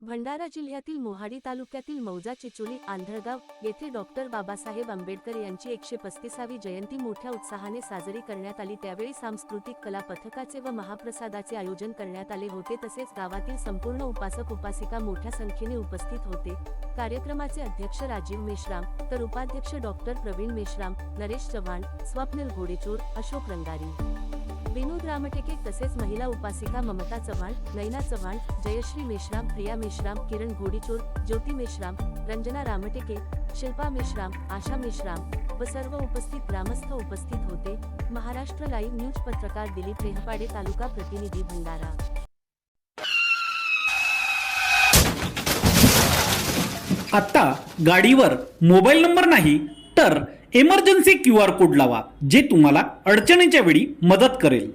भंडारा जिल्ह्यातील मोहाडी तालुक्यातील मौजा चिचोली आंधळगाव येथे डॉक्टर बाबासाहेब आंबेडकर यांची 135वी जयंती मोठ्या उत्साहाने साजरी करण्यात आली। त्यावेळी सांस्कृतिक कला पथकाचे व महाप्रसादाचे आयोजन करण्यात आले होते। तसेच गावातील संपूर्ण उपासक उपासिका मोठ्या संख्येने उपस्थित होते। कार्यक्रमाचे अध्यक्ष राजीव मेश्राम तर उपाध्यक्ष डॉक्टर प्रवीण मेश्राम, नरेश चव्हाण, स्वप्नील घोडेचोर, अशोक रंगारी, विनोद रामटेके तसेच महिला उपासिका ममता चव्हाण, नैना चव्हाण, जयश्री मेश्राम, प्रिया मेश्राम, किरण घोडेचोर, ज्योती मेश्राम, रंजना रामटेके, शिल्पा मेश्राम, आशा मेश्राम व सर्व उपस्थित ग्रामस्थ उपस्थित होते। महाराष्ट्र लाईव्ह न्यूज पत्रकार दिलीप रेहपाडे, तालुका प्रतिनिधी भंडारा। आता गाडीवर मोबाईल नंबर नाही तर इमर्जन्सी QR कोड लावा, जे तुम्हाला अडचणीच्या वेळी मदत करेल।